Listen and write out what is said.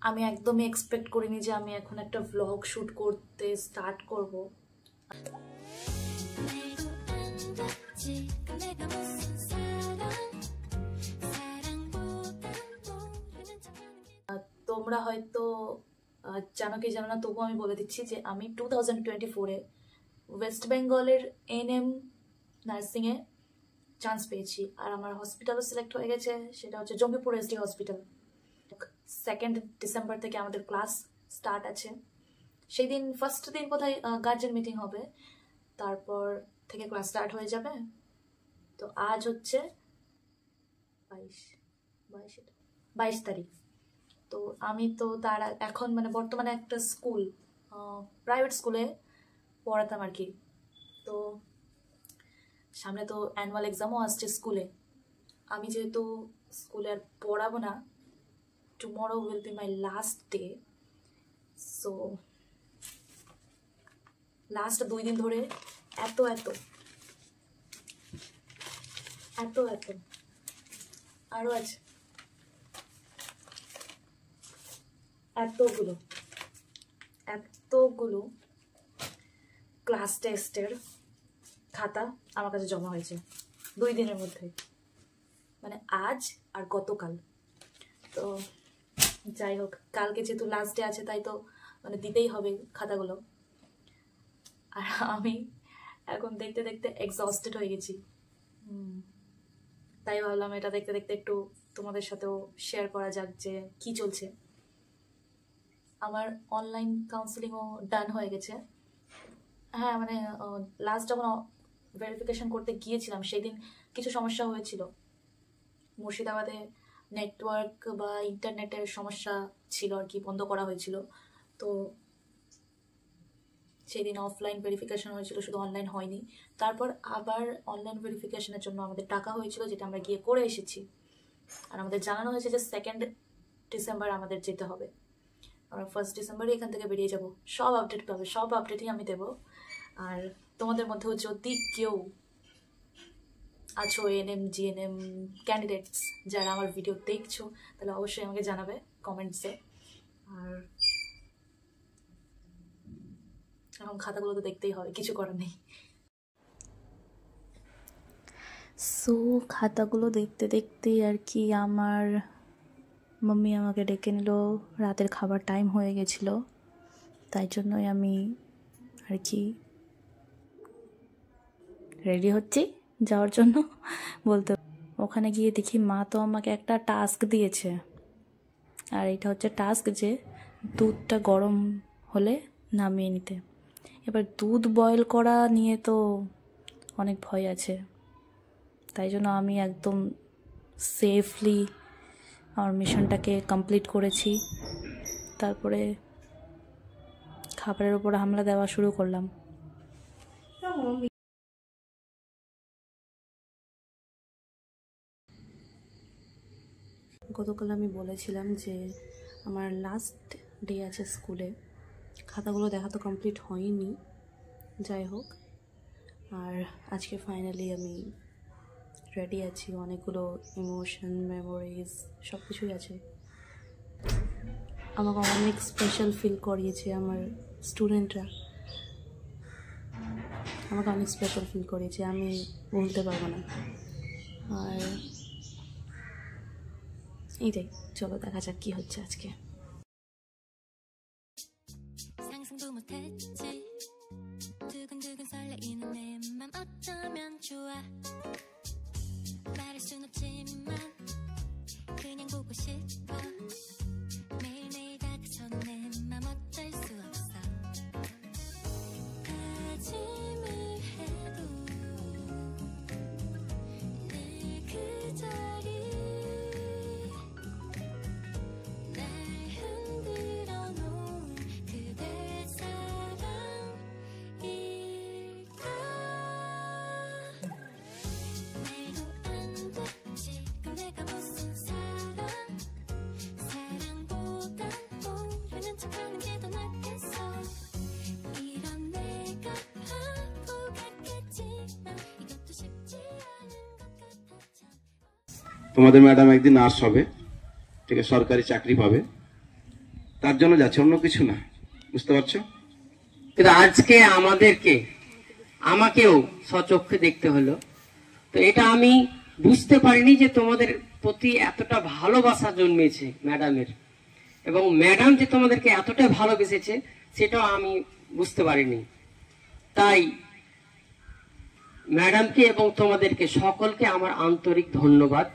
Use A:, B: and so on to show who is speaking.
A: আমি একদমই এক্সপেক্ট করিনি যে আমি এখন একটা ভ্লগ শুট করতে স্টার্ট করব। তোমরা হয়তো জানো কি জানো না, তবুও আমি বলে দিচ্ছি যে আমি 2024-এ ওয়েস্ট বেঙ্গলের এনএম নার্সিংয়ে চান্স পেয়েছি, আর আমার হসপিটালও সিলেক্ট হয়ে গেছে। সেটা হচ্ছে জঙ্গিপুর এসডি হসপিটাল। 2 ডিসেম্বর থেকে আমাদের ক্লাস স্টার্ট আছে। সেই দিন ফার্স্ট দিন কোথায় গার্জেন মিটিং হবে, তারপর থেকে ক্লাস স্টার্ট হয়ে যাবে। তো আজ হচ্ছে 22 তারিখ। তো আমি তো তার এখন মানে বর্তমানে একটা স্কুল, প্রাইভেট স্কুলে পড়াতাম আর কি। তো সামনে তো অ্যানুয়াল এক্সামও আসছে স্কুলে। আমি যেহেতু স্কুলে আর পড়াবো না, tomorrow will be my last day. So last 2 দিন ধরে এত এত এত এত আরও আছে এতগুলো ক্লাস টেস্টের খাতা আমার কাছে জমা হয়েছে 2 দিনের মধ্যে, মানে আজ আর গতকাল। তো যাই হোক, কালকে যেহেতু লাস্ট ডে আছে তাই তো মানে দিতেই হবে খাতাগুলো। আর আমি এখন দেখতে দেখতে এক্সস্টেড হয়ে গেছি। তাই ভাবলাম এটা দেখতে দেখতে একটু তোমাদের সাথেও শেয়ার করা যাক যে কি চলছে। আমার অনলাইন কাউন্সিলিংও ডান হয়ে গেছে। হ্যাঁ, মানে লাস্ট যখন ভেরিফিকেশন করতে গিয়েছিলাম সেদিন কিছু সমস্যা হয়েছিল। মুর্শিদাবাদে নেটওয়ার্ক বা ইন্টারনেটের সমস্যা ছিল আর কি, বন্ধ করা হয়েছিল। তো সেদিন অফলাইন ভেরিফিকেশন হয়েছিল, শুধু অনলাইন হয়নি। তারপর আবার অনলাইন ভেরিফিকেশনের জন্য আমাদের টাকা হয়েছিল, যেটা আমরা গিয়ে করে এসেছি। আর আমাদের জানানো হয়েছে যে 2 ডিসেম্বর আমাদের যেতে হবে। আমরা 1 ডিসেম্বরই এখান থেকে বেরিয়ে যাব। সব আপডেট পাবে, সব আপডেটই আমি দেবো। আর তোমাদের মধ্যেও যদি কেউ আছো এনএম জিএনএম ক্যান্ডিডেটস যারা আমার ভিডিও দেখছো, তাহলে অবশ্যই আমাকে জানাবে কমেন্টসে। আর এখন খাতাগুলো তো দেখতেই হবে, কিছু করার নেই। সো খাতাগুলো দেখতে দেখতেই আর কি আমার মাম্মি আমাকে ডেকে নিল। রাতের খাবার টাইম হয়ে গেছিলো, তাই জন্যই আমি আর কি রেডি হচ্ছি যাওয়ার জন্য বলতে। ওখানে গিয়ে দেখি মা তো আমাকে একটা টাস্ক দিয়েছে, আর এটা হচ্ছে টাস্ক যে দুধটা গরম হলে নামিয়ে নিতে। এবার দুধ বয়েল করা নিয়ে তো অনেক ভয় আছে, তাই জন্য আমি একদম সেফলি আমার মিশনটাকে কমপ্লিট করেছি। তারপরে খাবারের উপর হামলা দেওয়া শুরু করলাম। গতকাল আমি বলেছিলাম যে আমার লাস্ট ডে আছে স্কুলে, খাতাগুলো দেখা তো কমপ্লিট হয়নি। যাই হোক, আর আজকে ফাইনালি আমি রেডি আছি। অনেকগুলো ইমোশন, মেমোরিজ সব কিছুই আছে। আমাকে অনেক স্পেশাল ফিল করিয়েছে আমার স্টুডেন্টরা, আমাকে অনেক স্পেশাল ফিল করিয়েছে, আমি বলতে পারবো না। আর এইটাই, চলো দেখা যাক কি হচ্ছে আজকে।
B: তোমাদের ম্যাডাম একদিন নার্স হবে, ঠিক আছে, সরকারি চাকরি পাবে। তার জন্য যাচ্ছে, অন্য কিছু না। বুঝতে পারছো?
C: কিন্তু আজকে আমাকেও সচক্ষে দেখতে হলো। তো এটা আমি বুঝতে পারিনি যে তোমাদের প্রতি এতটা ভালোবাসা জন্মেছে ম্যাডামের, এবং ম্যাডাম যে তোমাদেরকে এতটা ভালোবেসেছে সেটাও আমি বুঝতে পারিনি। তাই ম্যাডামকে এবং তোমাদেরকে সকলকে আমার আন্তরিক ধন্যবাদ।